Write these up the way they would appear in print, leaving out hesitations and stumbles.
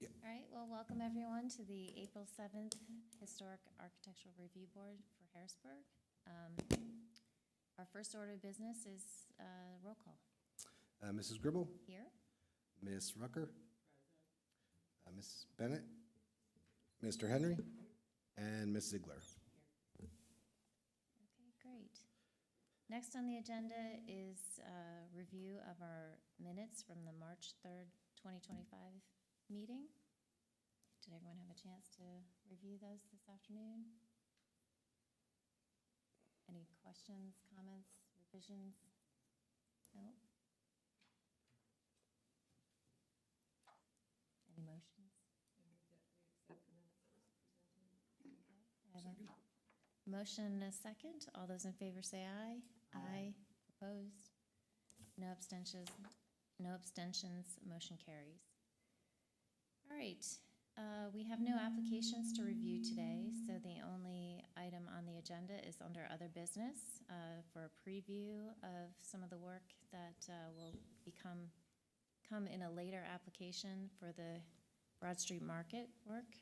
All right, well, welcome everyone to the April 7th Historic Architectural Review Board for Harrisburg. Our first order of business is roll call. Mrs. Gribble, Here. Ms. Rucker, Ms. Bennett, Mr. Henry, and Ms. Ziegler. Okay, great. Next on the agenda is a review of our minutes from the March 3rd, 2025 meeting. Did everyone have a chance to review those this afternoon? Any questions, comments, revisions? No? Any motions? Okay, I have a motion and a second. All those in favor say aye. Aye. Opposed? No abstentions. No abstentions. Motion carries. All right. We have no applications to review today, so the only item on the agenda is under other business for a preview of some of the work that will come in a later application for the Broad Street Market work.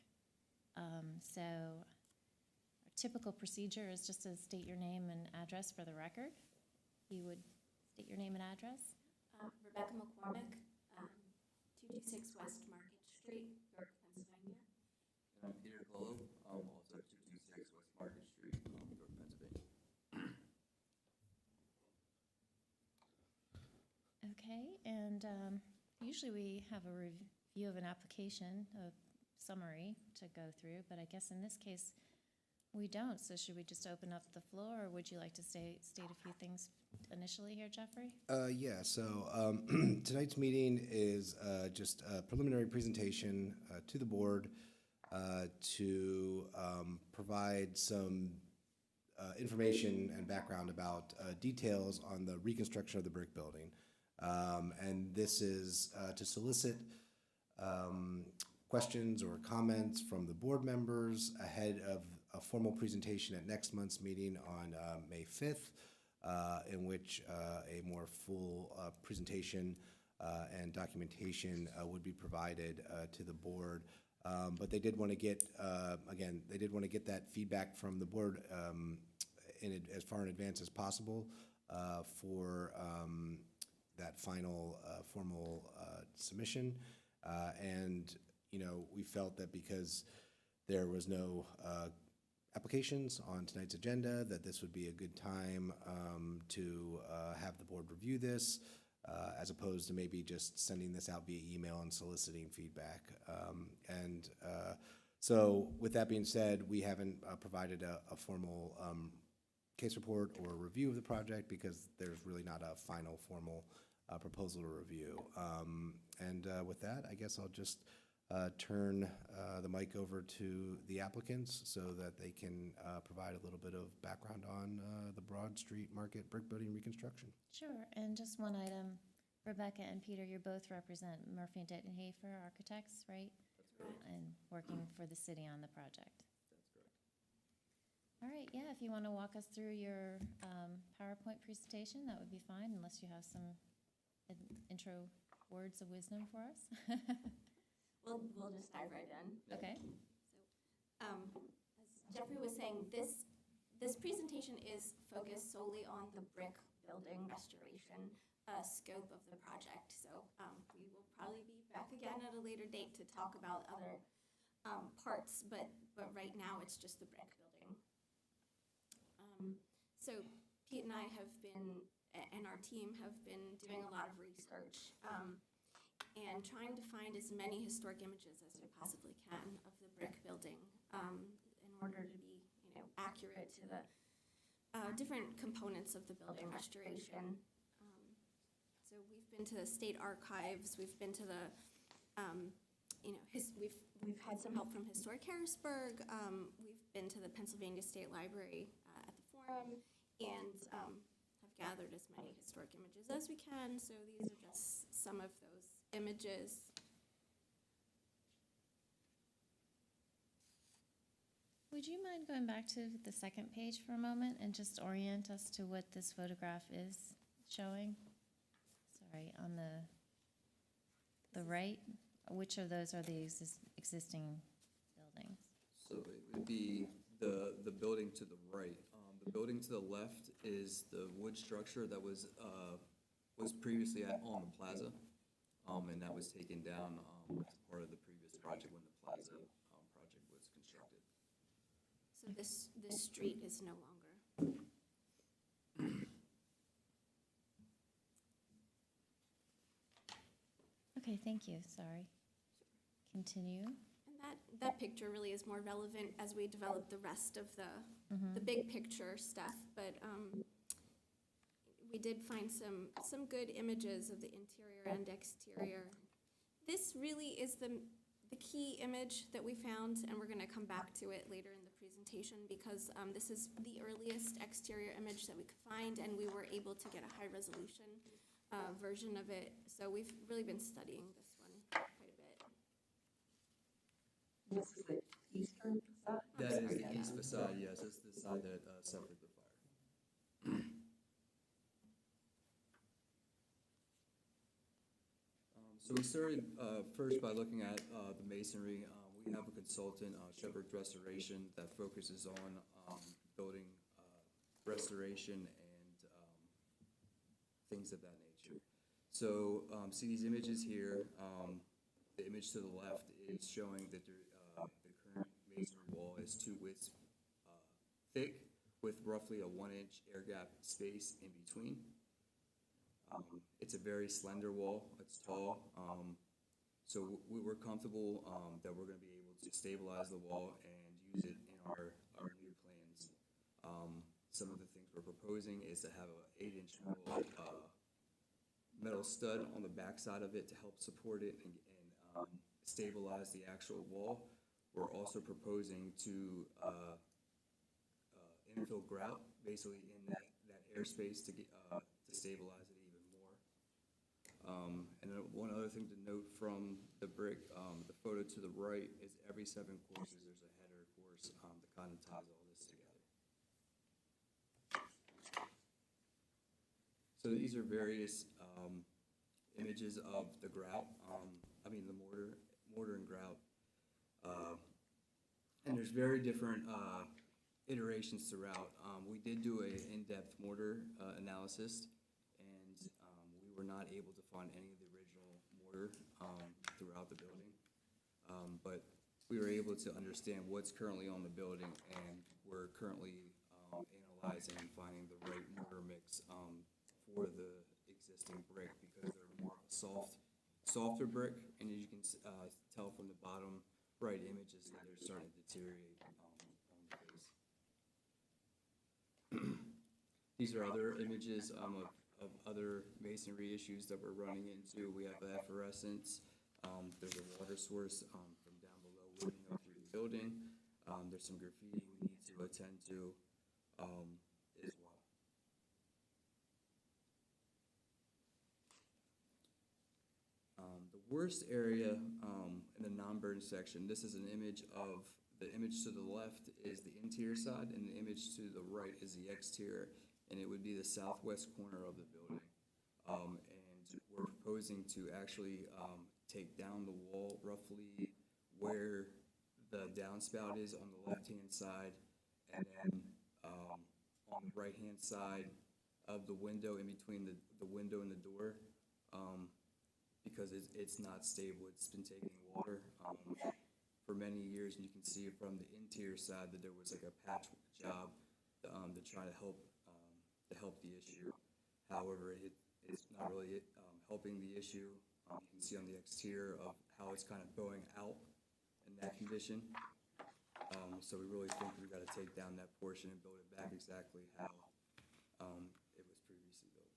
So our typical procedure is just to state your name and address for the record. You would state your name and address. Rebecca McCormick, 226 West Market Street, York, Pennsylvania. And I'm Peter Colo, also 226 West Market Street, York, Pennsylvania. Okay, and usually we have a review of an application, a summary to go through, but I guess in this case we don't. So should we just open up the floor, or would you like to state a few things initially here, Jeffrey? Yeah, so tonight's meeting is just a preliminary presentation to the board to provide some information and background about details on the reconstruction of the brick building. And this is to solicit questions or comments from the board members ahead of a formal presentation at next month's meeting on May 5th, in which a more full presentation and documentation would be provided to the board. But they did want to get, again, they did want to get that feedback from the board as far in advance as possible for that final formal submission. And, you know, we felt that because there was no applications on tonight's agenda, that this would be a good time to have the board review this, as opposed to maybe just sending this out via email and soliciting feedback. So with that being said, we haven't provided a formal case report or review of the project because there's really not a final formal proposal to review. With that, I guess I'll just turn the mic over to the applicants so that they can provide a little bit of background on the Broad Street Market brick building reconstruction. Sure, and just one item, Rebecca and Peter, you both represent Murphy and Denton Hafer Architects, right? That's correct. And working for the city on the project. That's correct. All right, yeah, if you want to walk us through your PowerPoint presentation, that would be fine, unless you have some intro words of wisdom for us. We'll just dive right in. Okay. So, as Jeffrey was saying, this presentation is focused solely on the brick building restoration scope of the project. So we will probably be back again at a later date to talk about other parts, but right now it's just the brick building. So Pete and I have been, and our team have been doing a lot of research and trying to find as many historic images as we possibly can of the brick building in order to be, accurate to the different components of the building restoration. So we've been to the state archives, we've been to the, we've had some help from Historic Harrisburg, we've been to the Pennsylvania State Library at the Forum, and have gathered as many historic images as we can. So these are just some of those images. Would you mind going back to the second page for a moment and just orient us to what this photograph is showing? Sorry, on the right, which of those are the existing buildings? So it would be the building to the right. The building to the left is the wood structure that was previously on the plaza, and that was taken down as part of the previous project when the plaza project was constructed. So this street is no longer. Okay, thank you, sorry. Continue. And that picture really is more relevant as we develop the rest of the big picture stuff, but we did find some good images of the interior and exterior. This really is the key image that we found, and we're going to come back to it later in the presentation because this is the earliest exterior image that we could find, and we were able to get a high resolution version of it. So we've really been studying this one quite a bit. This is the eastern facade? That is the east facade, yes, it's the side that suffered the fire. So we started first by looking at the masonry. We have a consultant, Shepherd Restoration, that focuses on building restoration and things of that nature. So see these images here. The image to the left is showing that the current masonry wall is 2 widths thick with roughly a 1-inch air gap space in between. It's a very slender wall, it's tall, so we're comfortable that we're going to be able to stabilize the wall and use it in our new plans. Some of the things we're proposing is to have an 8-inch metal stud on the back side of it to help support it and stabilize the actual wall. We're also proposing to infill grout basically in that airspace to stabilize it even more. And then one other thing to note from the brick, the photo to the right is every 7 courses there's a header course that kind of ties all this together. So these are various images of the grout, the mortar and grout. And there's very different iterations throughout. We did do an in-depth mortar analysis, and we were not able to find any of the original mortar throughout the building. But we were able to understand what's currently on the building, and we're currently analyzing and finding the right mortar mix for the existing brick because they're more of a softer brick, and as you can tell from the bottom right images that they're starting to deteriorate on the face. These are other images of other masonry issues that we're running into. We have efflorescence. There's a water source from down below leading up through the building. There's some graffiti we need to attend to as well. The worst area in the non-burn section, this is an image of, the image to the left is the interior side, and the image to the right is the exterior, and it would be the southwest corner of the building. And we're proposing to actually take down the wall roughly where the downspout is on the left-hand side, and then on the right-hand side of the window, in between the window and the door, because it's not stable. It's been taking water for many years, and you can see from the interior side that there was like a patch job to try to help the issue. However, it's not really helping the issue. You can see on the exterior of how it's kind of bowing out in that condition. So we really think we've got to take down that portion and build it back exactly how it was previously built.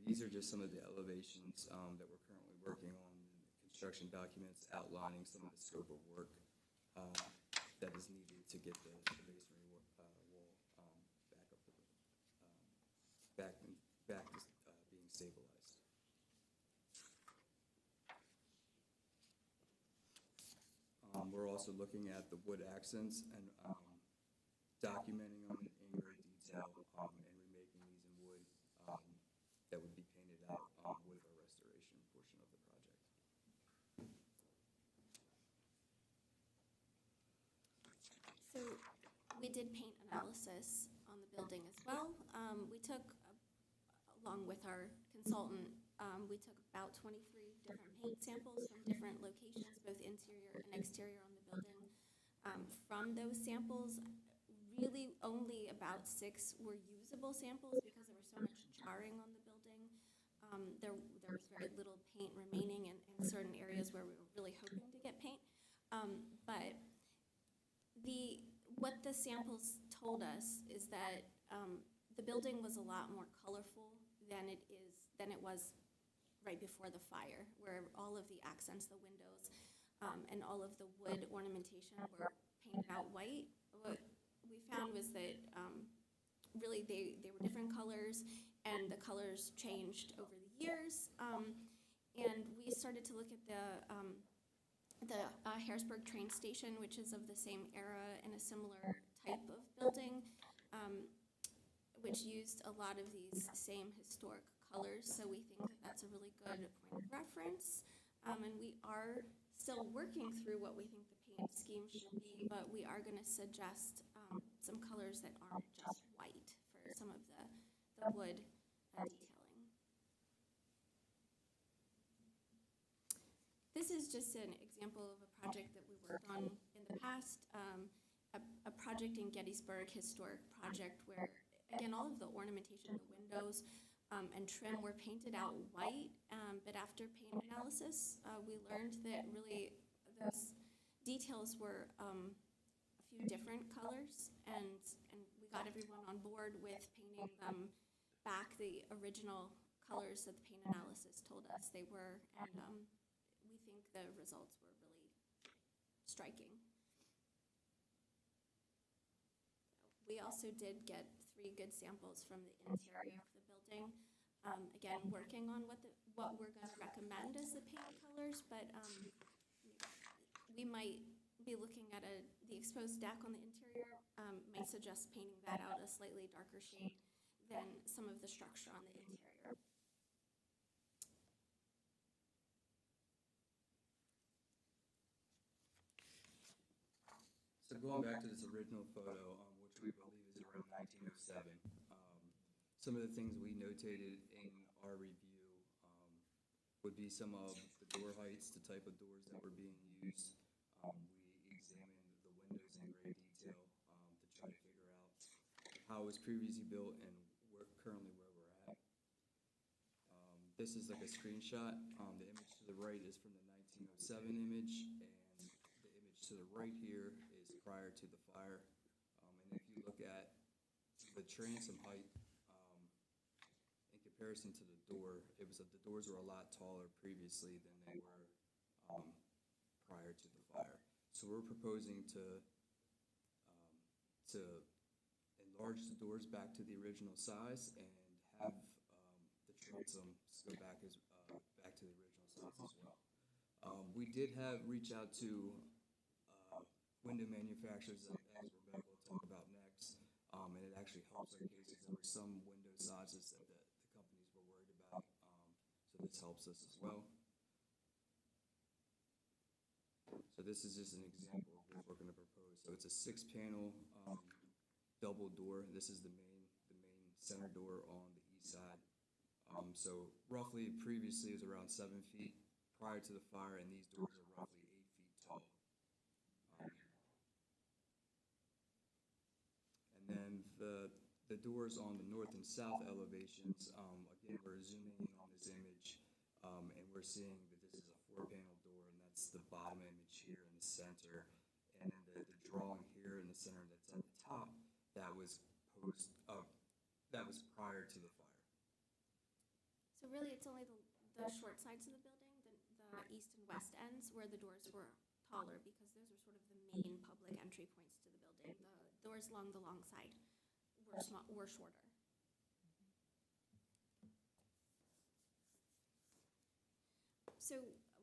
These are just some of the elevations that we're currently working on, construction documents outlining some of the scope of work that is needed to get the masonry wall back to being stabilized. We're also looking at the wood accents and documenting them in great detail and remaking these in wood that would be painted out with our restoration portion. So we did paint analysis on the building as well. We took, along with our consultant, we took about 23 different paint samples from different locations, both interior and exterior on the building. From those samples, really only about 6 were usable samples because there was so much charring on the building. There was very little paint remaining in certain areas where we were really hoping to get paint. But what the samples told us is that the building was a lot more colorful than it was right before the fire, where all of the accents, the windows, and all of the wood ornamentation were painted out white. What we found was that really they were different colors, and the colors changed over the years. And we started to look at the Harrisburg train station, which is of the same era and a similar type of building, which used a lot of these same historic colors. So we think that that's a really good point of reference. And we are still working through what we think the paint scheme should be, but we are going to suggest some colors that aren't just white for some of the wood detailing. This is just an example of a project that we worked on in the past, a project in Gettysburg, historic project, where, again, all of the ornamentation of the windows and trim were painted out white, but after paint analysis, we learned that really those details were a few different colors, and we got everyone on board with painting them back the original colors that the paint analysis told us they were, and we think the results were really striking. We also did get 3 good samples from the interior of the building. Again, working on what we're going to recommend as the paint colors, but we might be looking at the exposed deck on the interior, might suggest painting that out a slightly darker shade than some of the structure on the interior. So going back to this original photo, which we believe is around 1907, some of the things we notated in our review would be some of the door heights, the type of doors that were being used. We examined the windows in great detail to try to figure out how it was previously built and currently where we're at. This is like a screenshot. The image to the right is from the 1907 image, and the image to the right here is prior to the fire. And if you look at the transom height in comparison to the door, the doors were a lot taller previously than they were prior to the fire. So we're proposing to enlarge the doors back to the original size and have the transom go back to the original size as well. We did reach out to window manufacturers, as Rebecca will talk about next, and it actually helps our cases. There were some window sizes that the companies were worried about, so this helps us as well. So this is just an example of what we're going to propose. So it's a 6-panel double door. This is the main center door on the east side. So roughly, previously it was around 7 feet prior to the fire, and these doors are roughly 8 feet tall. And then the doors on the north and south elevations, again, we're zooming in on this image, and we're seeing that this is a 4-panel door, and that's the bottom image here in the center. And then the drawing here in the center that's at the top, that was prior to the fire. So really, it's only the short sides of the building, the east and west ends, where the doors were taller, because those are sort of the main public entry points to the building. The doors along the long side were shorter. So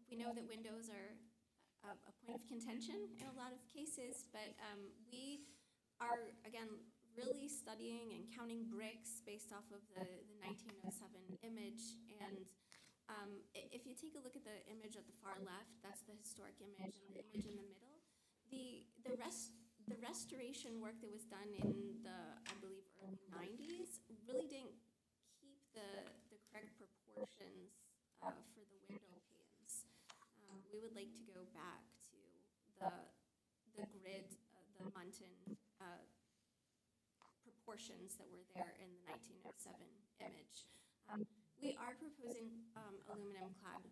we know that windows are a point of contention in a lot of cases, but we are, again, really studying and counting bricks based off of the 1907 image. And if you take a look at the image at the far left, that's the historic image, and the image in the middle, the the restoration work that was done in the, I believe, early 90s really didn't keep the correct proportions for the window panes. We would like to go back to the grid, the Muntin proportions that were there in the 1907 image. We are proposing aluminum-clad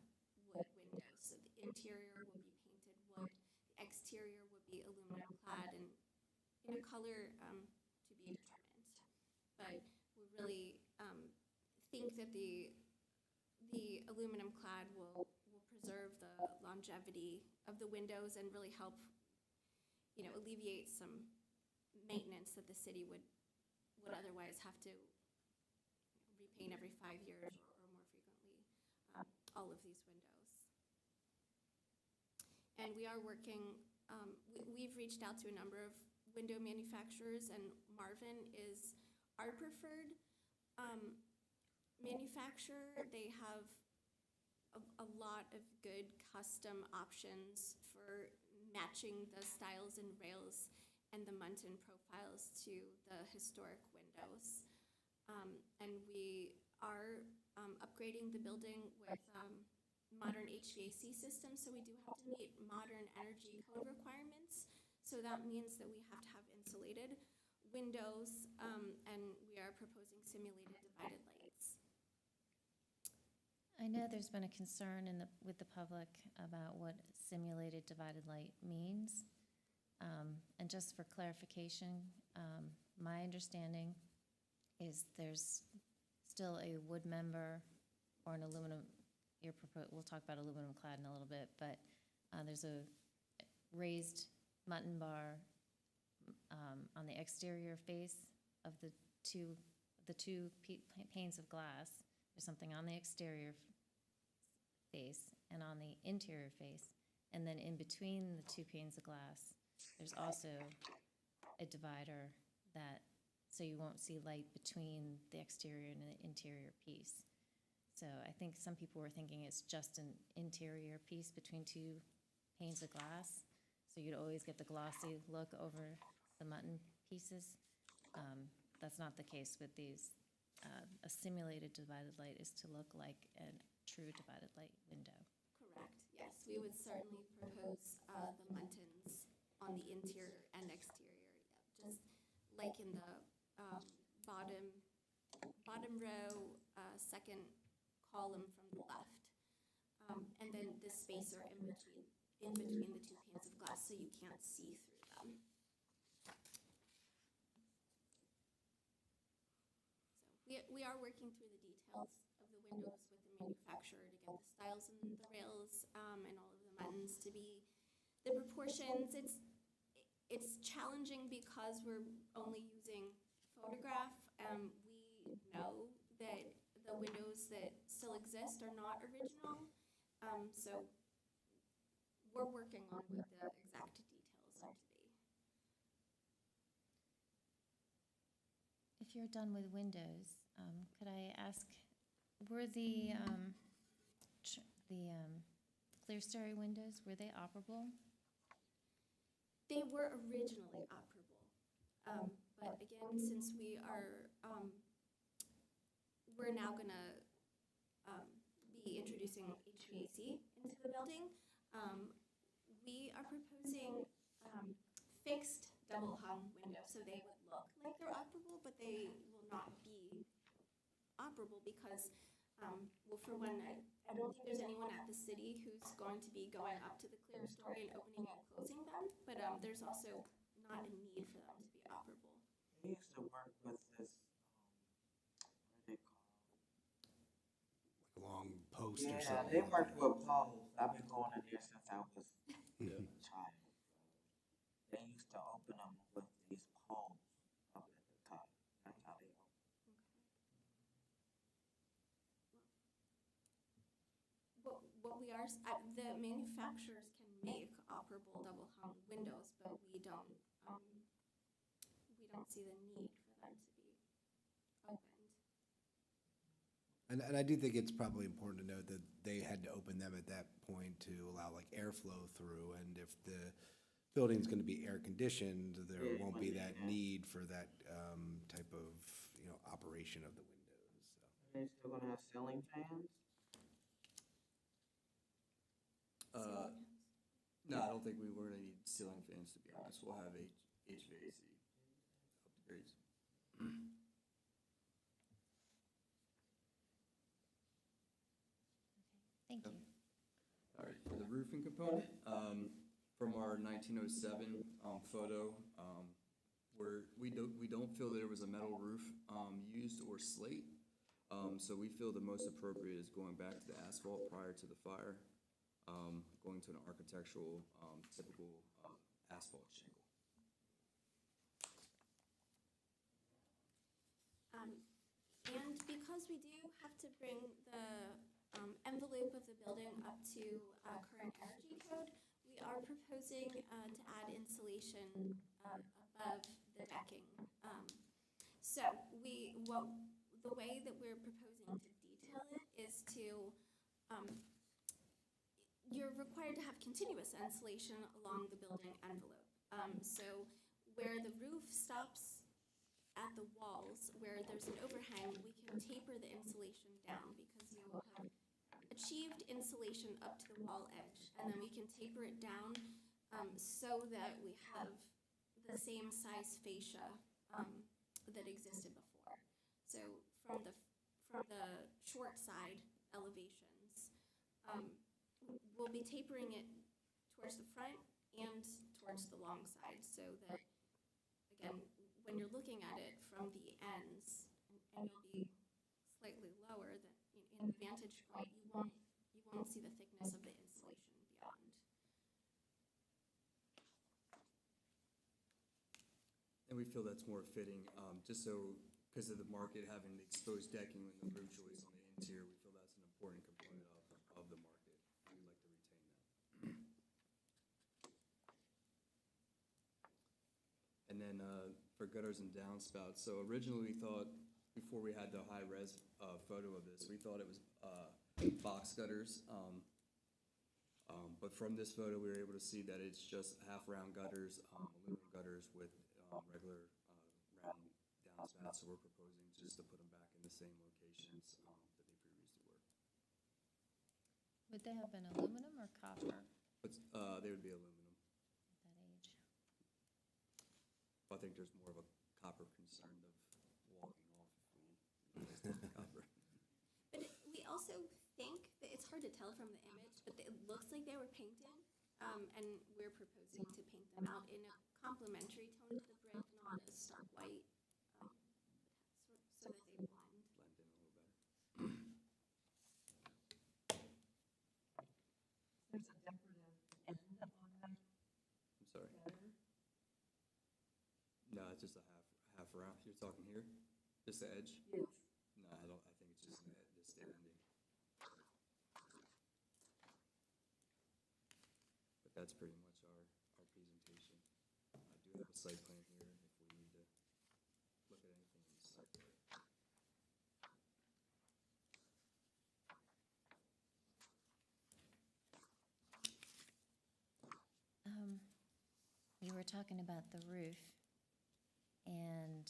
wood windows, so the interior will be painted wood, the exterior would be aluminum-clad and in a color to be determined. But we really think that the aluminum-clad will preserve the longevity of the windows and really help, alleviate some maintenance that the city would otherwise have to repaint every 5 years or more frequently, all of these windows. And we are working, we've reached out to a number of window manufacturers, and Marvin is our preferred manufacturer. They have a lot of good custom options for matching the stiles and rails and the Muntin profiles to the historic windows. And we are upgrading the building with modern HVAC systems, so we do have to meet modern energy code requirements. So that means that we have to have insulated windows, and we are proposing simulated divided lights. I know there's been a concern with the public about what simulated divided light means. And just for clarification, my understanding is there's still a wood member or an aluminum, we'll talk about aluminum clad in a little bit, but there's a raised mutton bar on the exterior face of the two panes of glass. There's something on the exterior face and on the interior face, and then in between the two panes of glass, there's also a divider so you won't see light between the exterior and the interior piece. So I think some people were thinking it's just an interior piece between two panes of glass, so you'd always get the glossy look over the mutton pieces. That's not the case with these. A simulated divided light is to look like a true divided light window. Correct, yes. We would certainly propose the Muntins on the interior and exterior, just like in the bottom row, second column from the left. And then the spacer in between the two panes of glass so you can't see through them. So we are working through the details of the windows with the manufacturer to get the stiles and the rails and all of the buttons to be the proportions. It's challenging because we're only using photograph. We know that the windows that still exist are not original. So we're working on what the exact details are to be. If you're done with windows, could I ask, were the clerestory windows, were they operable? They were originally operable, but again, since we are, we're now gonna be introducing HVAC into the building, we are proposing fixed double hung windows, so they would look like they're operable, but they will not be operable because, well, for one, I don't think there's anyone at the city who's going to be going up to the clerestory and opening and closing them, but there's also not a need for them to be operable. They used to work with this, what are they called? Like a long post or Yeah, something. they like work that. with poles. I've been going in there since I was Yeah. a child. They used to open them with these poles up at the top. That's how they open. What we are, the manufacturers can make operable double hung windows, but we don't see the need for them to be opened. And I do think it's probably important to note that they had to open them at that point to allow like airflow through, and if the building's gonna be air conditioned, there Yeah, won't be wouldn't that be that. need for that, type of, operation of the windows, so. Are they still gonna have ceiling fans? No, I don't think we're gonna need ceiling fans, to be honest. We'll have HVAC upgrades. Thank you. All right, for the roofing component, from our 1907 photo, we don't feel there was a metal roof used or slate. So we feel the most appropriate is going back to the asphalt prior to the fire, going to an architectural typical asphalt shingle. And because we do have to bring the envelope of the building up to current energy code, we are proposing to add insulation above the decking. So the way that we're proposing to detail it is to, you're required to have continuous insulation along the building envelope. So where the roof stops at the walls, where there's an overhang, we can taper the insulation down because we will have achieved insulation up to the wall edge, and then we can taper it down so that we have the same size fascia that existed before. So from the short side elevations, we'll be tapering it towards the front and towards the long side, so that, again, when you're looking at it from the ends, and you'll be slightly lower than in the vantage point, you won't see the thickness of the insulation beyond. And we feel that's more fitting, just so, because of the market having the exposed decking and the roof joists on the interior, we feel that's an important component of the market. We'd like to retain that. And then for gutters and downspouts, so originally we thought, before we had the high-res photo of this, we thought it was box gutters. But from this photo, we were able to see that it's just half-round gutters, aluminum gutters with regular round downspouts. So we're proposing just to put them back in the same locations that they previously were. Would they have been aluminum or copper But they would be aluminum. at that age? I think there's more of a copper concern of walking off if we replaced it with copper. But we also think that it's hard to tell from the image, but it looks like they were painted, and we're proposing to paint them out in a complementary tone to the brick, not a stark white, so that they blend. Blend in a little better. There's a decorative end on that I'm sorry. gutter. No, it's just a half round. You're talking here? Just the edge? Yes. No, I don't, I think it's just this ending. But that's pretty much our presentation. I do have a site plan here if we need to look at anything in the site plan. You were talking about the roof and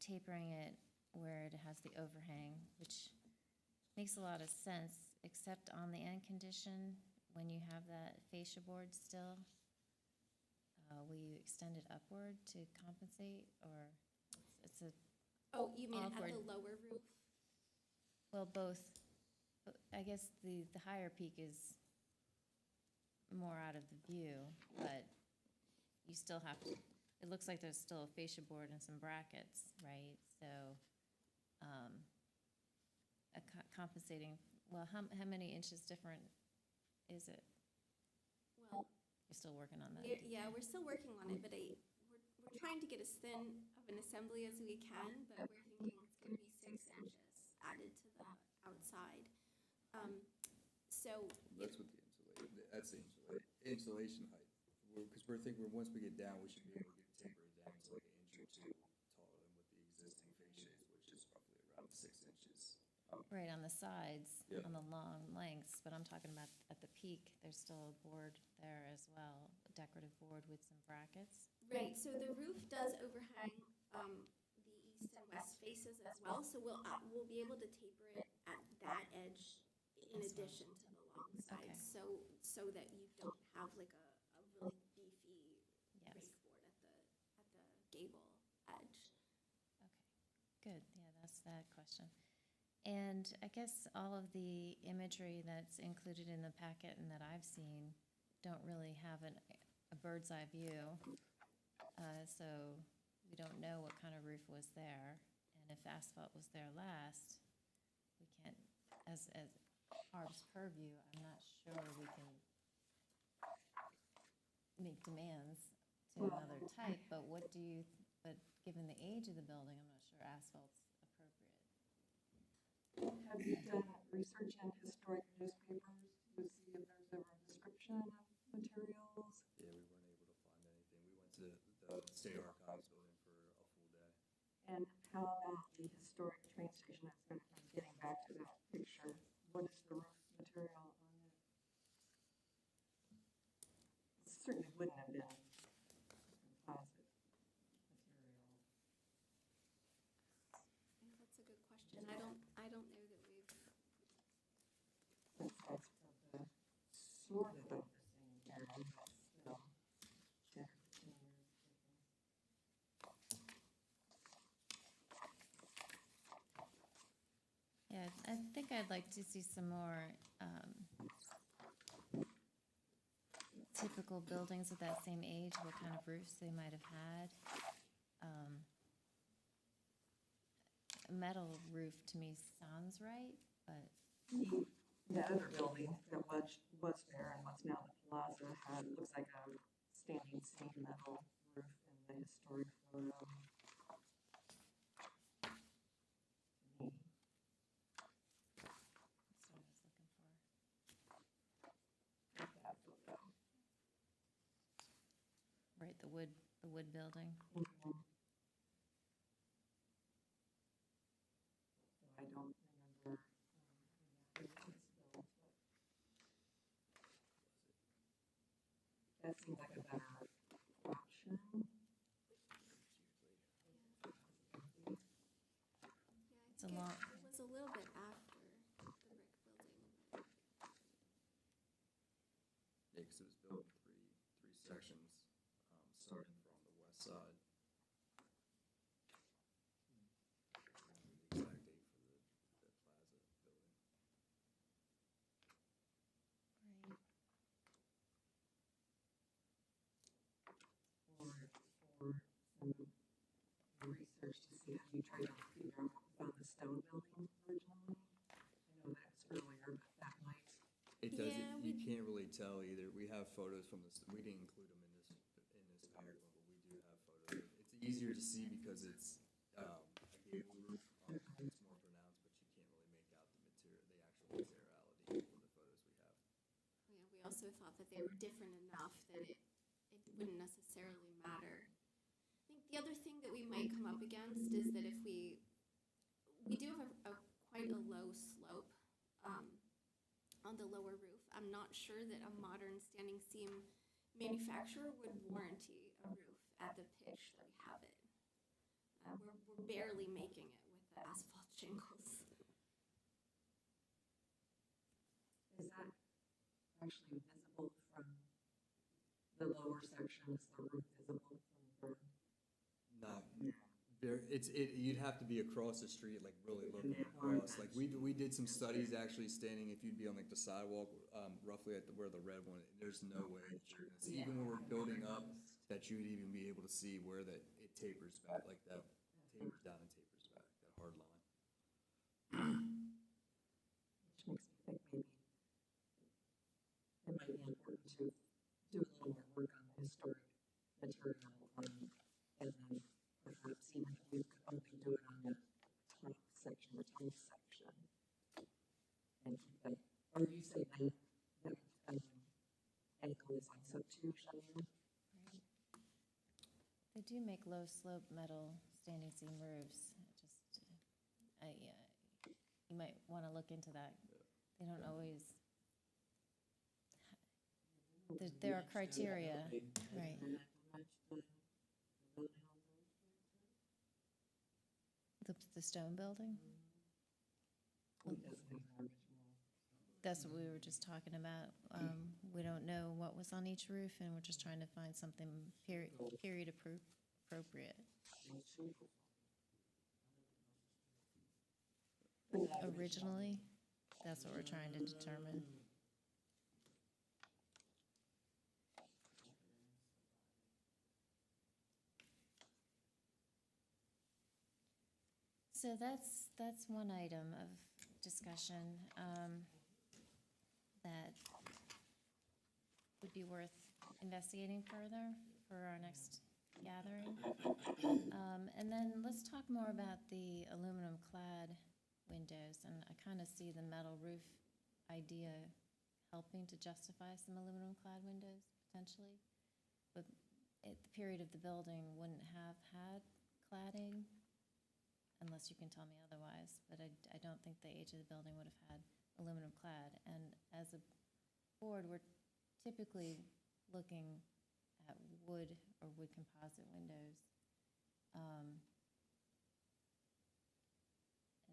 tapering it where it has the overhang, which makes a lot of sense, except on the end condition, when you have that fascia board still, will you extend it upward to compensate, or it's a, Oh, you mean Awkward. at the lower roof? well, both, I guess the higher peak is more out of the view, but you still have to, it looks like there's still a fascia board and some brackets, right? So, compensating, well, how many inches different is it? Well, You're still working on that? yeah, we're still working on it, but we're trying to get as thin of an assembly as we can, but we're thinking it's gonna be 6 inches added to the outside. So, That's what that's the insulation height. Because we're thinking, once we get down, we should be able to taper it down to like an inch or two taller than what the existing fascia is, which is roughly around 6 inches. Right, on the sides, Yeah. on the long lengths, but I'm talking about at the peak, there's still a board there as well. decorative board with some brackets. Right, so the roof does overhang the east and west faces as well, so we'll be able to taper it at that edge in As well. addition to the long Okay. side, so that you don't have like a really beefy Yes. breakboard at the gable edge. Okay, good. Yeah, that's that question. And I guess all of the imagery that's included in the packet and that I've seen don't really have a bird's eye view. So we don't know what kind of roof was there. And if asphalt was there last, we can't, as Harb's purview, I'm not sure we can make demands to another type, but but given the age of the building, I'm not sure asphalt's appropriate. Have you done research in historic newspapers to see if there's ever a description of materials? Yeah, we weren't able to find anything. We went to the State Archives building for a full day. And how about the historic train station? I'm getting back to that picture. What is the roof material on it? It certainly wouldn't have been composite material. I think that's a good question. I don't know that we've, That's for the sort of about the same era, but still 10 or 15 years difference. Yeah, I think I'd like to see some more typical buildings of that same age, what kind of roofs they might have had. A metal roof to me sounds right, but The other building that was there and what's now the plaza had, looks like a standing seam metal roof in the historic photo. To me. that's what I was looking for. That photo. Right, the wood building. Mhm. So I don't remember when that was built, but that seems like a better option. It's a long, it was a little bit after the brick building, but Yeah, because it was built in three sections, starting from the west side. I don't know the exact date for the plaza building. right. For some research to see, have you tried to figure out about the stone building originally? I know that's earlier, but that might, It does, Yeah, you can't really tell either. We have photos from this, we didn't include them in this packet, but we do have photos. It's easier to see because it's, a gable roof. It's more pronounced, but you can't really make out the actual materiality from the photos we have. yeah, we also thought that they were different enough that it wouldn't necessarily matter. I think the other thing that we might come up against is that if we do have quite a low slope on the lower roof. I'm not sure that a modern standing seam manufacturer would warranty a roof at the pitch that we have it. We're barely making it with the asphalt shingles. is that actually visible from the lower section? Is the roof visible from the? Not, you'd have to be across the street, like really looking across. Like we did some studies actually standing, if you'd be on like the sidewalk, roughly at where the red one, there's no way that you're gonna see, even when we're building up, that you'd even be able to see where it tapers back, like that tapers down and tapers back, that hard line. Which makes me think maybe it might be important to do a little more work on the historic material, and then perhaps even if you could only do it on the top section, the top section. And keep that, or you say that angle is also too, Cheyenne? Right. They do make low slope metal standing seam roofs. You might want to look into that. They don't always, There are criteria, right. And match the building on Third Street. The stone building? We just have the original. That's what we were just talking about. We don't know what was on each roof, and we're just trying to find something period appropriate. Originally, that's what we're trying to determine. So that's one item of discussion that would be worth investigating further for our next gathering. And then let's talk more about the aluminum clad windows, and I kind of see the metal roof idea helping to justify some aluminum clad windows potentially. But at the period of the building wouldn't have had cladding, unless you can tell me otherwise, but I don't think the age of the building would have had aluminum clad. And as a board, we're typically looking at wood or wood composite windows.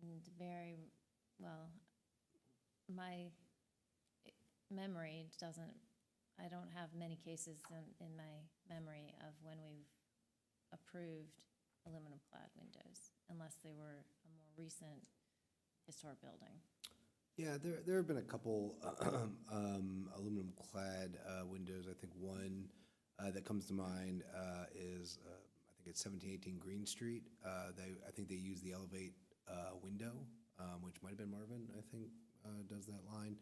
And very, well, my memory doesn't, I don't have many cases in my memory of when we've approved aluminum clad windows, unless they were a more recent historic building. Yeah, there have been a couple aluminum clad windows. I think one that comes to mind is I think it's 1718 Green Street. I think they use the Elevate window, which might have been Marvin, I think, does that line.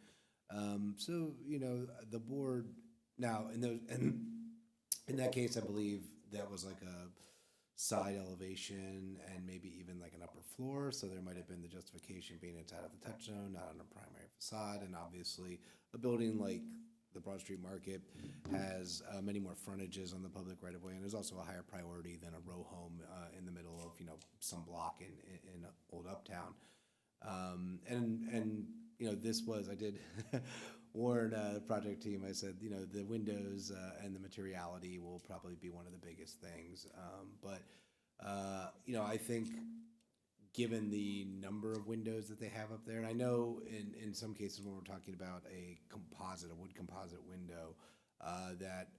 So, you know, the board, now, in that case, I believe that was like a side elevation and maybe even like an upper floor, so there might have been the justification being it's out of the touch zone, not on a primary facade, and obviously a building like the Broad Street Market has many more frontages on the public right of way, and there's also a higher priority than a row home in the middle of, you know, some block in Old Uptown. And you know, this was, I did warn the project team, I said, you know, the windows and the materiality will probably be one of the biggest things. But you know, I think given the number of windows that they have up there, and I know in some cases when we're talking about a wood composite window, that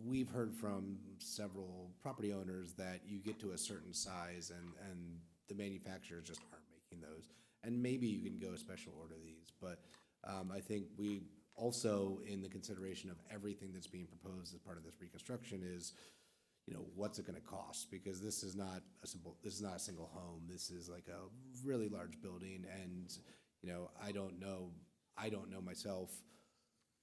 we've heard from several property owners that you get to a certain size and the manufacturers just aren't making those. And maybe you can go special order these, but I think we also, in the consideration of everything that's being proposed as part of this reconstruction, is, you know, what's it going to cost? Because this is not a single home. This is like a really large building, and you know, I don't know myself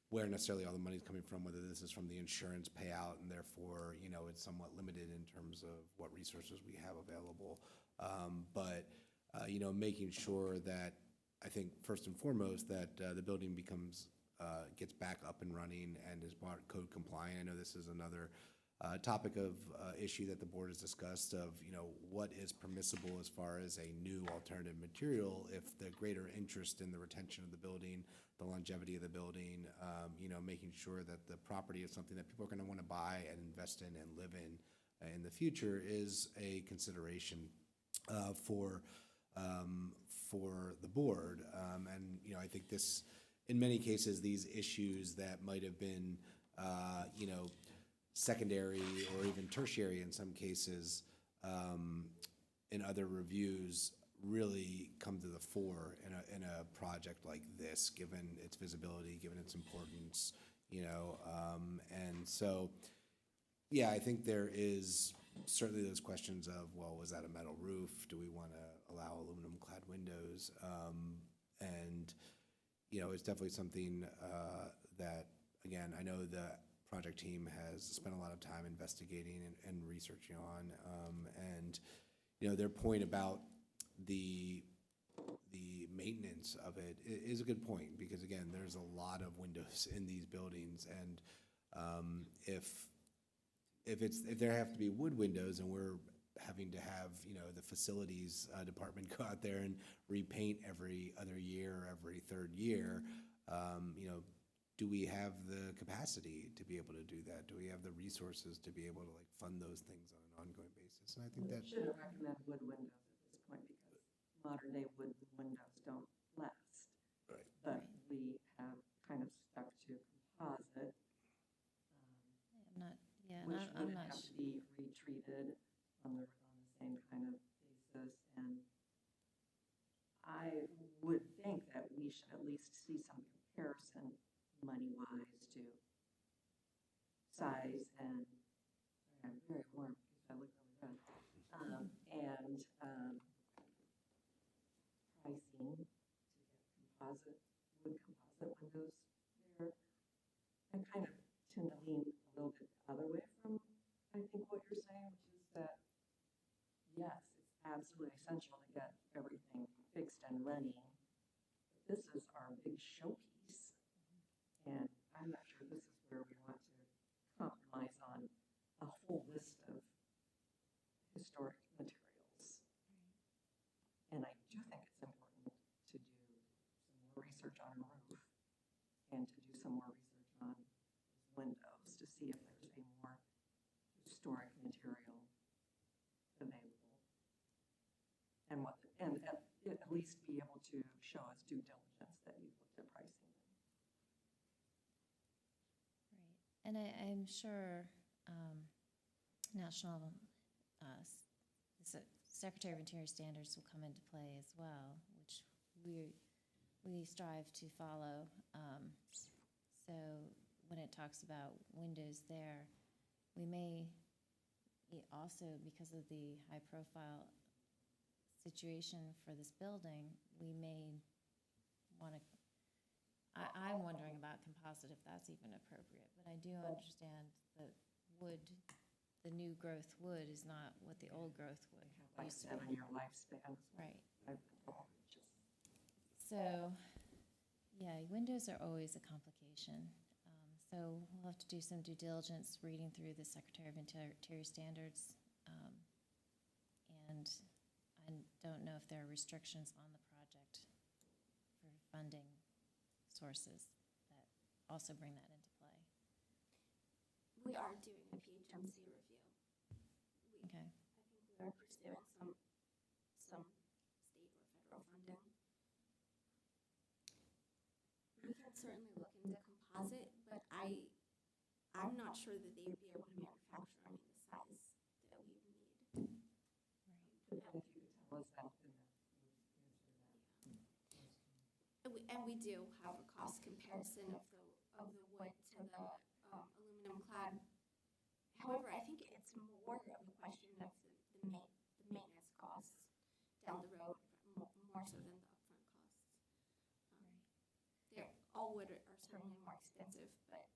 where necessarily all the money's coming from, whether this is from the insurance payout, and therefore, you know, it's somewhat limited in terms of what resources we have available. But you know, making sure that, I think first and foremost, that the building gets back up and running and is code compliant. I know this is another topic of issue that the board has discussed of, you know, what is permissible as far as a new alternative material if the greater interest in the retention of the building, the longevity of the building, you know, making sure that the property is something that people are going to want to buy and invest in and live in the future is a consideration for the board. And, you know, I think this, in many cases, these issues that might have been, you know, secondary or even tertiary in some cases, in other reviews, really come to the fore in a project like this, given its visibility, given its importance, you know. And so, yeah, I think there is certainly those questions of, well, was that a metal roof? Do we want to allow aluminum clad windows? And, you know, it's definitely something that, again, I know the project team has spent a lot of time investigating and researching on. And, you know, their point about the maintenance of it is a good point, because, again, there's a lot of windows in these buildings. And if there have to be wood windows and we're having to have, you know, the facilities department go out there and repaint every other year, every third year, you know, do we have the capacity to be able to do that? Do we have the resources to be able to like fund those things on an ongoing basis? And I think We that, shouldn't recommend wood windows at this point because modern day wood windows don't last. right, But we have kind of stuck to composite, I'm not, yeah, which I'm would not, have to be retreated on the same kind of basis. And I would think that we should at least see some comparison money-wise to size and, sorry, I'm very warm because I look really red. And pricing to get wood composite windows there. I kind of tend to lean a little bit the other way from, I think, what you're saying, which is that, yes, it's absolutely essential to get everything fixed and running. But this is our big showpiece. And I'm not sure this is where we want to compromise on a whole list of historic materials. And I do think it's important to do some more research on a roof and to do some more research on windows to see if there's a more historic material available. And at least be able to show us due diligence that you've looked at pricing. right. And I'm sure National Secretary of Interior Standards will come into play as well, which we strive to follow. So when it talks about windows there, we may also, because of the high-profile situation for this building, we may want to, I'm wondering about composite, if that's even appropriate, but I do understand that wood, the new growth wood is not what the old growth wood Like used to be. 7-year lifespan. Right. I've been told, which is So, yeah, windows are always a complication. So we'll have to do some due diligence reading through the Secretary of Interior Standards. And I don't know if there are restrictions on the project for funding sources that also bring that into play. We are doing a PHMC review. Okay. I think we are pursuing some state or federal funding. We can certainly look into composite, but I'm not sure that they would be able to manufacture any of the size that we would need. But then if you could tell us that, then that would answer that. And we do have a cost comparison of the wood to the aluminum clad. However, I think it's more of a question of the maintenance costs down the road, more so than the upfront costs. All wood are certainly more expensive, but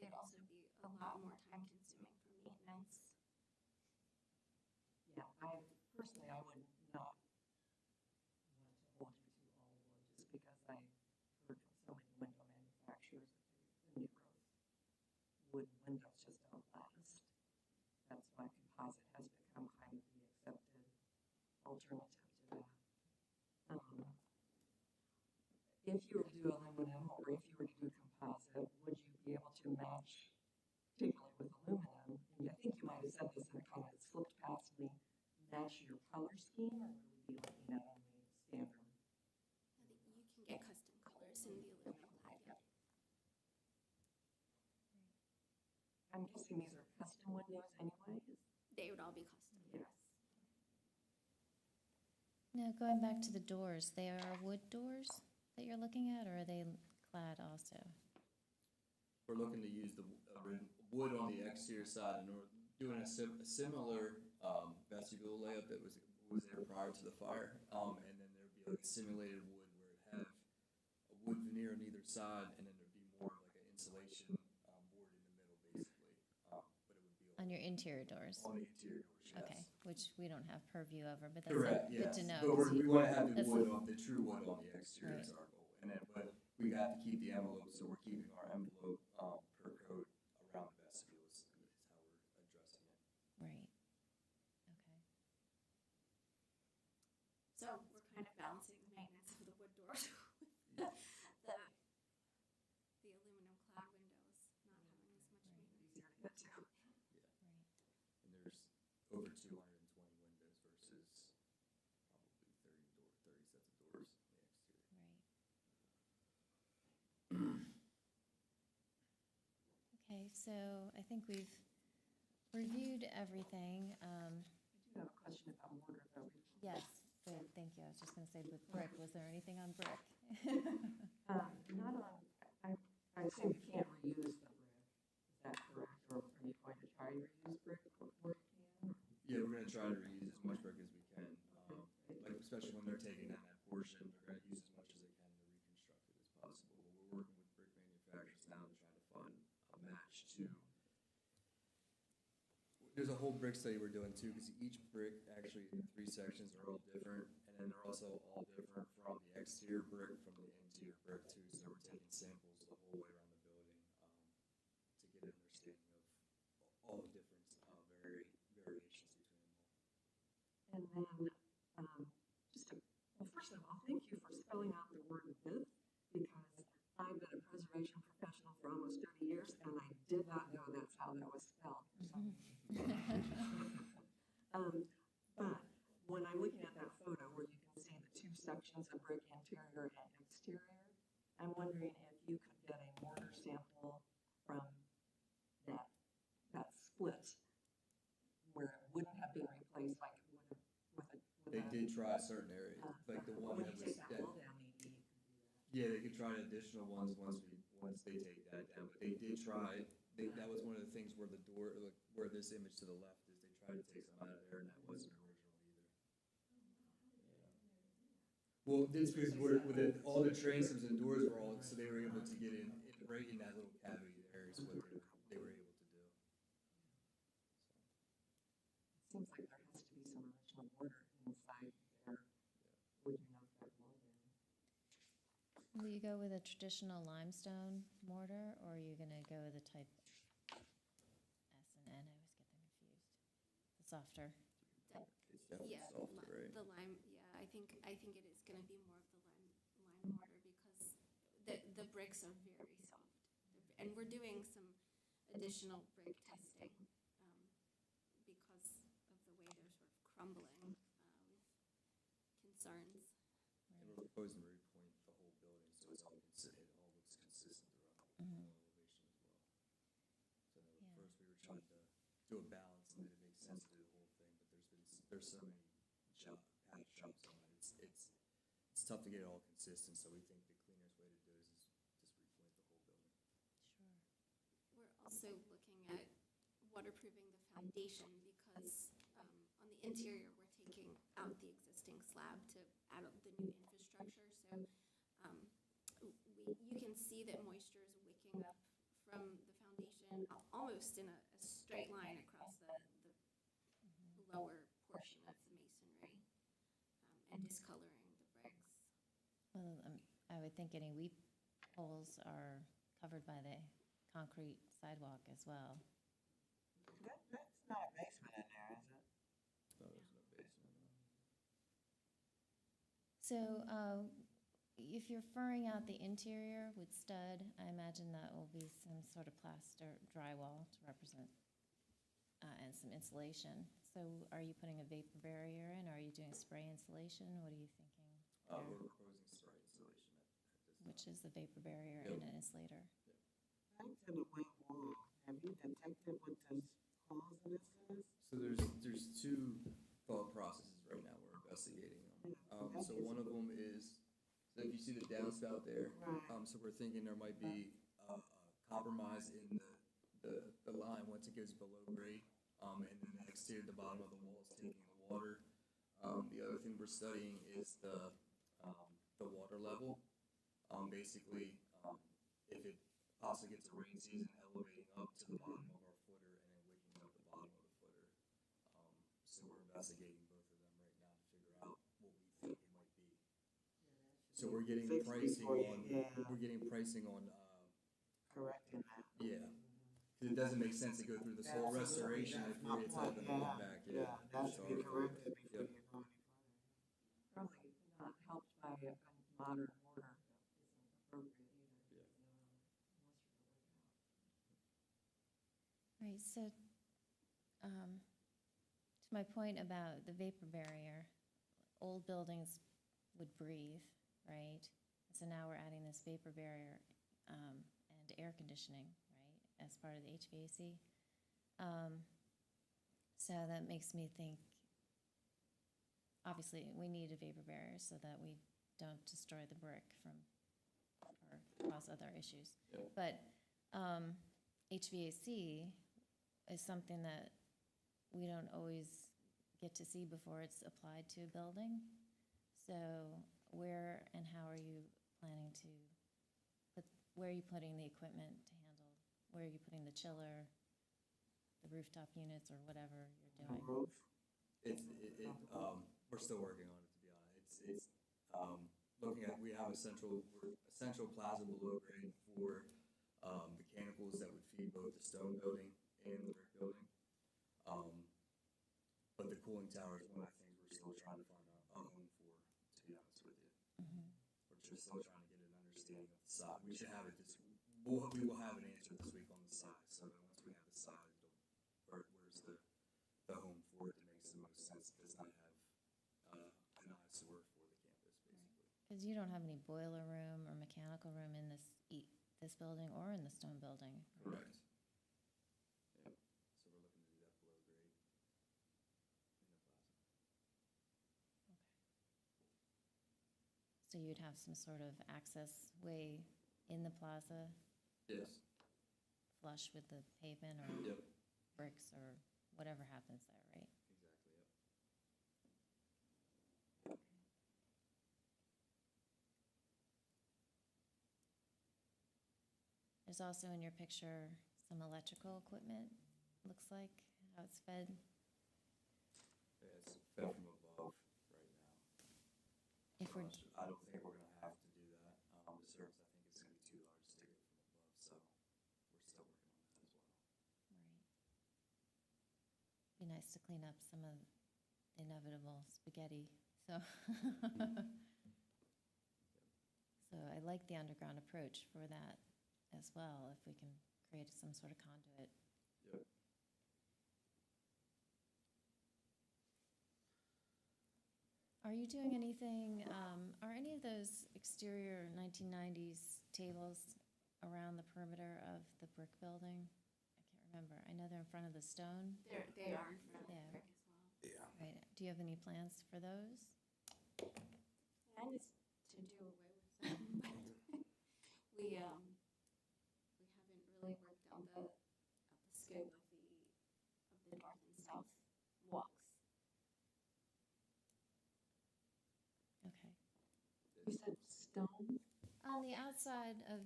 they'd also be a lot more time consuming for maintenance. Yeah, personally, I would not want to hold you to all wood, just because I heard from so many window manufacturers that the new growth wooden windows just don't last. That's why composite has become kind of the accepted alternative to that. If you were to do aluminum, or if you were to do composite, would you be able to match, particularly with aluminum? And I think you might have said this in a comment, it slipped past me, match your color scheme, or would we be looking at only standard? I think you can get custom colors in the aluminum clad, yep. I'm guessing these are custom windows anyway? They would all be custom, yes. Now, going back to the doors, they are wood doors that you're looking at, or are they clad also? We're looking to use the wood on the exterior side, and we're doing a similar vestibule layout that was there prior to the fire. And then there'd be like a simulated wood where it'd have a wood veneer on either side, and then there'd be more of like an insulation board in the middle, basically. But it would be On your interior doors? on the interior doors, yes. Okay, which we don't have purview over, but that's Correct, good yes. to know. But 'cause we want to have the that's- wood on, the true wood on the exterior Right. is our goal. And then, but we have to keep the envelope, so we're keeping our envelope per code around the vestibules is how we're addressing it. Right, okay. So we're kind of balancing the maintenance of the wood doors with the aluminum so I think we've reviewed everything. I do have a question about mortar though. Yes, good, thank you. I was just gonna say with brick, was there anything on brick? Not on, I assume you can't reuse the brick, is that correct? Or are you going to try to reuse brick where you can? Yeah, we're gonna try to reuse as much brick as we can, like especially when they're taking down that portion, they're gonna use as much as they can to reconstruct it as possible. But we're working with brick manufacturers now to try to find a match to. There's a whole brick study we're doing too, because each brick, actually, the 3 sections are all different, and then they're also all different from the exterior brick from the interior brick too. So we're taking samples the whole way around the building to get an understanding of all the different variations between them all. And then, well, first of all, thank you for spelling out the word with, because I've been a preservation professional for almost 30 years, and I did not know that's how that was spelled. But when I'm looking at that photo where you can see the 2 sections of brick, interior and exterior, I'm wondering if you could get a mortar sample from that split where it wouldn't have been replaced like it would have with a. They did try certain areas, like the one When that you was take that dead. wall down, maybe you can do that. Yeah, they could try additional ones once they take that down, but they did try, that was one of the things where the door, like, where this image to the left is, they tried to take some out of there, and that wasn't original either. Well, this because all the transoms and doors were all, so they were able to get in, right in that little cavity there is what they were able to do. It seems like there has to be some original mortar inside there. Would you knock that wall down? Will you go with a traditional limestone mortar, or are you gonna go with a type S and N? I always get them confused. The softer. It's definitely Yeah, softer, right? the lime, yeah, I think it is gonna be more of the lime mortar because the bricks are very soft. And we're doing some additional brick testing, because of the way they're sort of crumbling, concerns. And we're proposing to repoint the whole building, so it all looks consistent throughout the whole elevation as well. So at Yeah. first we were trying to do a balance, and it makes sense to do the whole thing, but there's so many patch jobs on it. It's tough to get it all consistent, so we think the cleanest way to do it is just repoint the whole building. Sure. We're also looking at waterproofing the foundation because on the interior, we're taking out the existing slab to add up the new infrastructure. So you can see that moisture is wicking up from the foundation almost in a straight line across the lower portion of the masonry, and discoloring the bricks. Well, I would think any weep holes are covered by the concrete sidewalk as well. That's not a basement in there, is it? No, there's no basement. So, if you're furring out the interior with stud, I imagine that will be some sort of plaster drywall to represent, and some insulation. So are you putting a vapor barrier in, or are you doing spray insulation? What are you thinking? We're proposing spray insulation at this time. Which is the vapor barrier Yep. and an insulator? Back to the white wall, have you detected what the cause of this is? So there's 2 thought processes right now we're investigating them. So one of them is, so if you see the downspout there, so we're thinking there might be a compromise in the line once it goes below grade, and then the exterior, the bottom of the wall is taking the water. The other thing we're studying is the water level. Basically, if it also gets a rain season, elevating up to the bottom of our footer and then wicking up the bottom of the footer. So we're investigating both of them right now to figure out what we think it might be. So we're getting Fix pricing before you- on, yeah. we're getting pricing on, Correcting that. yeah. 'Cause it doesn't make sense to go through this whole restoration if That's my it's all point, gonna come back, yeah. That should be So- corrected before Yep. you go any further. Probably not helped by a modern mortar that isn't appropriate either. Yeah. Because no moisture will work out. Right, so, to my point about the vapor barrier, old buildings would breathe, right? So now we're adding this vapor barrier, and air conditioning, right? as part of the HVAC. So that makes me think, obviously, we need a vapor barrier so that we don't destroy the brick from, or cause other issues. Yep. But HVAC is something that we don't always get to see before it's applied to a building. So where and how are you planning to where are you putting the equipment to handle, where are you putting the chiller, the rooftop units, or whatever you're doing? Roof. We're still working on it, to be honest. It's looking at, we have a central plaza below grade for mechanicals that would feed both the stone building and the brick building. But the cooling tower is one of the things we're still trying to find a home for, to be honest with you. Mhm. We're just still trying to get an understanding of the size. We should have it we will have an answer this week on the size. So then once we have the size, where's the home for it that makes the most sense, does not have an eyesore for the campus, basically. Because you don't have any boiler room or mechanical room in this building or in the stone building. Correct. Yep. So we're looking to do that below grade in the plaza. So you'd have some sort of access way in the plaza, Yes. flush with the pavement or Yep. bricks or whatever happens there, right? Exactly. Yep. There's also in your picture some electrical equipment, looks like, how it's fed. Yeah, it's fed from above right now. If we're, I don't think we're gonna have to do that. The service, I think, is gonna be too large to get from above, so we're still working on that as well. right. Be nice to clean up some of the inevitable spaghetti, so. So I like the underground approach for that as well, if we can create some sort of conduit. Yep. Are you doing anything, are any of those exterior 1990s tables around the perimeter of the brick building? I can't remember. I know they're in front of the stone. They are in front of the Yeah. brick as well. Yeah. Right. Do you have any plans for those? And it's to do away with them, but we haven't really worked out the scope of the north and south walks. Okay. You said stone? On the outside of,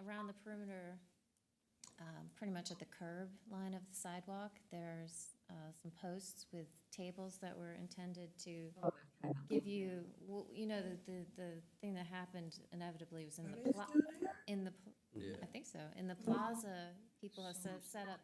around the perimeter, pretty much at the curb line of the sidewalk, there's some posts with tables that were intended to Oh, that kind of. give you, you know, the thing that happened inevitably was in the, Yeah. I think so. In the plaza, people have set up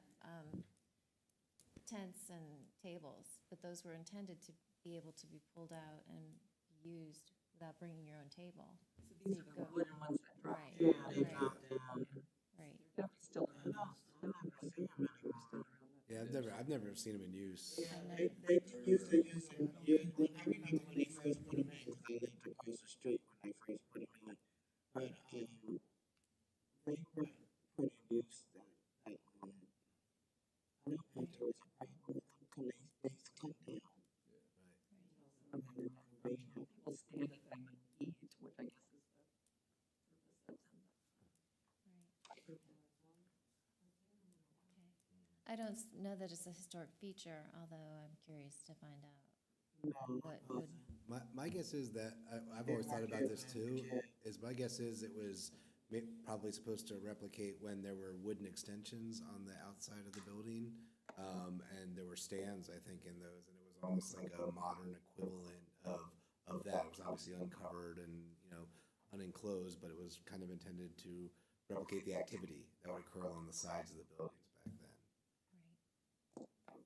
tents and tables, but those were intended to be able to be pulled out and used without bringing your own table. So these are the wooden ones that drop. Right. Yeah, they Right. drop down. Right. They're definitely still I in don't, I never see them anymore. Yeah, I've never seen them in use. Yeah, they used to use them, I remember when they first put them in, because I lived across the street when they first put them in. But, they were put in use that, like, I don't think there was a problem with them till they come down. I remember reading them. People stand at them and eat, which I guess is the purpose of them. I don't know that it's a historic feature, although I'm curious to find out No, what it would, wasn't. My guess is that, I've always thought about this too, is my guess is it was probably supposed to replicate when there were wooden extensions on the outside of the building. And there were stands, I think, in those, and it was almost like a modern equivalent of that. It was obviously uncovered and, unenclosed, but it was kind of intended to replicate the activity that would occur along the sides of the buildings back then. right.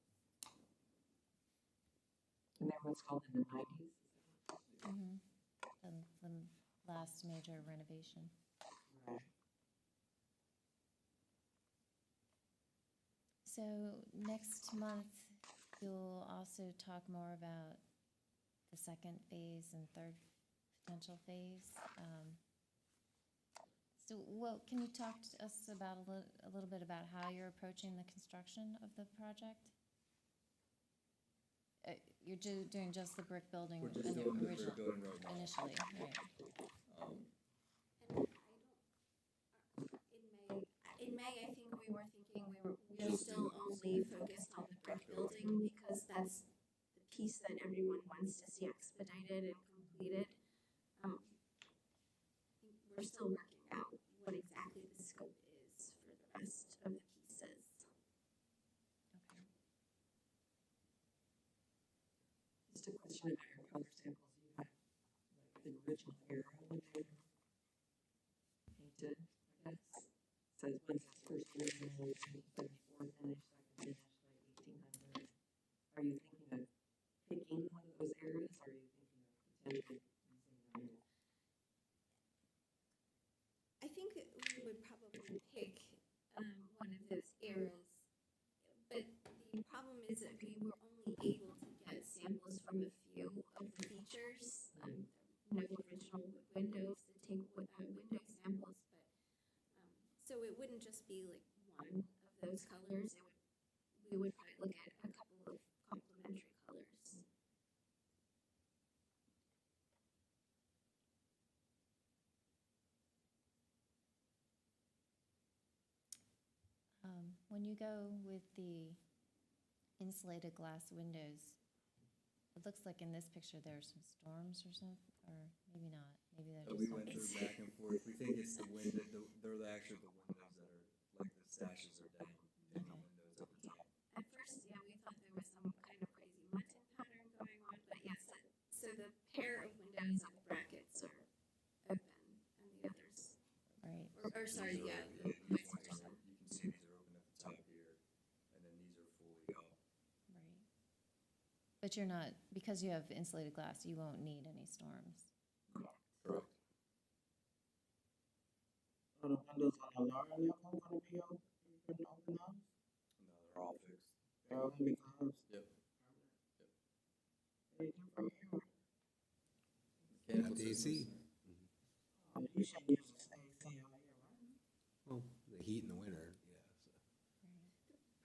And that was called in the 90s. Mm-hmm. The last major renovation. Right. So next month, you'll also talk more about the second phase and third potential phase. So, well, can you talk to us about a little bit about how you're approaching the construction of the project? You're doing just the brick building We're just doing the brick originally, building right now. initially, right? Um, In May, I think we were thinking we are still only focused on the brick building because that's the piece that everyone wants to see expedited and completed. I think we're still working out what exactly the scope is for the rest of the pieces. Okay. Just a question about your color samples. You have like the original era when they were painted, I guess. Says one says first original 1774 finish, second finish like 1800. Are you thinking of picking one of those eras, or are you thinking of potentially using them? I think that we would probably pick one of those eras, but the problem is that we were only able to get samples from a few of the features. No original wood windows that take window samples, but so it wouldn't just be like one of those colors. We would probably look at a couple of complementary colors. When you go with the insulated glass windows, it looks like in this picture there are some storms or something, or maybe not, maybe they're we just. went through back and forth. We think it's the window, they're actually the windows that are, like the sashes are down, and the windows at the top. At first, yeah, we thought there was some kind of crazy mutton pattern going on, but yes, so the pair of windows and brackets are open, and the others, Right, or sorry, These are- yeah, these vice ones versa. are, you can see these are open at the top here, and then these are fully up. right. But you're not, because you have insulated glass, you won't need any storms. Correct. Are the windows on the lower level gonna be open, open those? No, they're all fixed. They're all gonna be closed? Yep. They do from here. Mechanical Not the AC. systems. You should use the AC all year round. Well, the heat in the winter, yeah.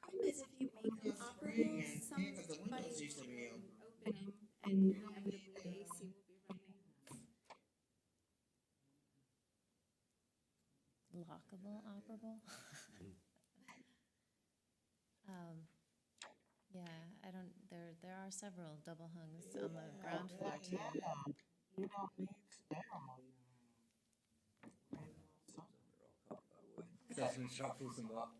Problem is if you make them Yeah, operable, spring and- yeah, 'cause the somebody windows used to will be open. open them and inevitably the AC will be running. Lockable, operable? Yeah, I don't, there are several double hungs on the ground floor too. Yeah, you don't need stereo. Councilman shuffles them up.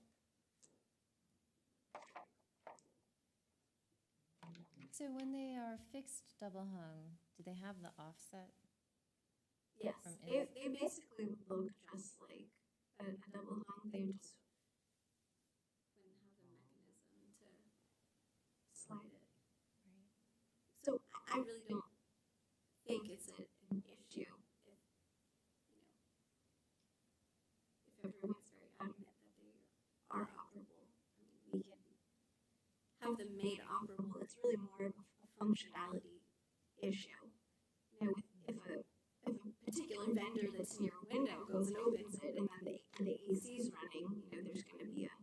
So when they are fixed double hung, do they have the offset? Yes, From they basically look just like a double hung, they just wouldn't have the mechanism to slide it. Right. So I really don't think it's an issue if, if everyone's very adamant that they are operable. I mean, we can have them made operable, it's really more of a functionality issue. If a particular vendor that's near a window goes and opens it and then the AC's running, there's gonna be a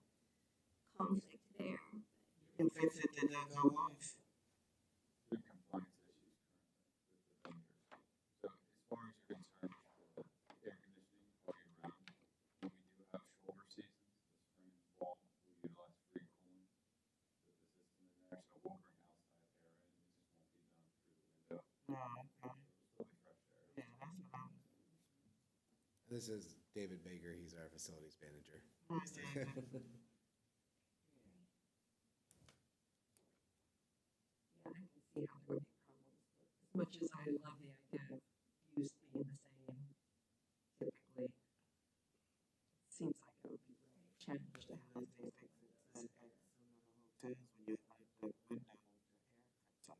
conflict there. You can fix it till they go off. Good compliance issues currently with the vendors. So as far as you're concerned for air conditioning all year round, when we do have shoulder seasons, the spring and fall, we utilize free cooling with the system in there, so it won't bring outside air in, it just won't be done through the window. No, okay. It'll still be fresh air. Yeah, that's what I'm. This is David Baker, he's our facilities manager. Yeah, I can see how there would be problems, but as much as I love the idea of use being the same, typically, it seems like it would be really a challenge to have. They fix it at some of the hotels when you like the window, the air cuts up.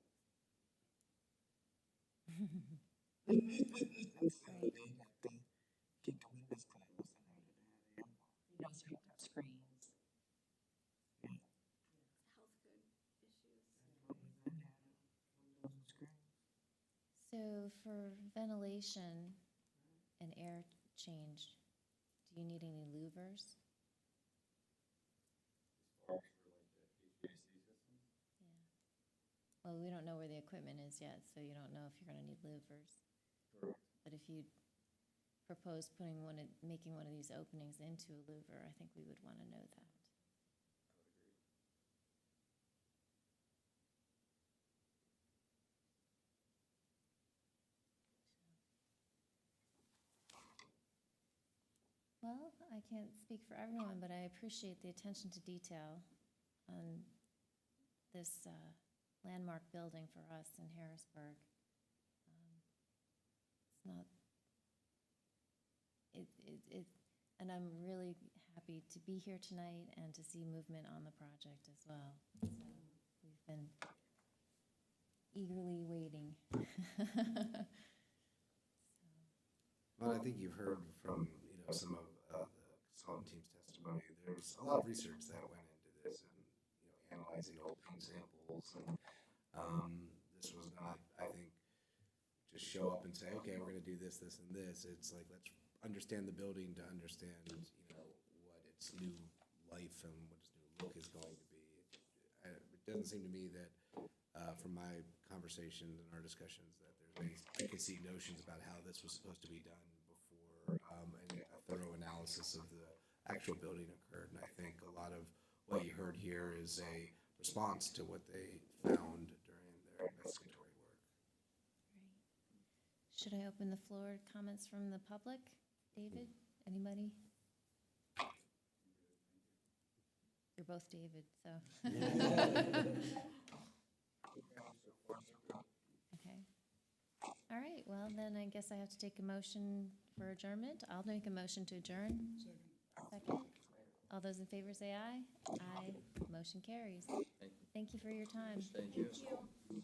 And so they have to keep the windows closed in order to have air. You also have to have screens. Health code issues. Windows and screens. So for ventilation and air change, do you need any louvers? As far as for like the HVAC systems, Yeah. Well, we don't know where the equipment is yet, so you don't know if you're gonna need louvers. correct. But if you propose putting making one of these openings into a louver, I think we would wanna know that. I would agree. Well, I can't speak for everyone, but I appreciate the attention to detail on this landmark building for us in Harrisburg. It's not, and I'm really happy to be here tonight and to see movement on the project as well. So we've been eagerly waiting. Well, I think you've heard from, some of the consultant team's testimony. There's a lot of research that went into this and, analyzing old paint samples. And this was not, I think, just show up and say, okay, we're going to do this, this, and this. It's like, let's understand the building to understand, what its new life and what its new look is going to be. It doesn't seem to me that, from my conversations and our discussions, that there's any preconceived notions about how this was supposed to be done before a thorough analysis of the actual building occurred. And I think a lot of what you heard here is a response to what they found during their investigatory work. Great. Should I open the floor to comments from the public? David, anybody? You're both David, so. Okay. All right, well, then I guess I have to take a motion for adjournment. I'll make a motion to adjourn. Second. All those in favor say aye. Aye. Motion carries. Thank you. Thank you for your time. Thank you. Thank you.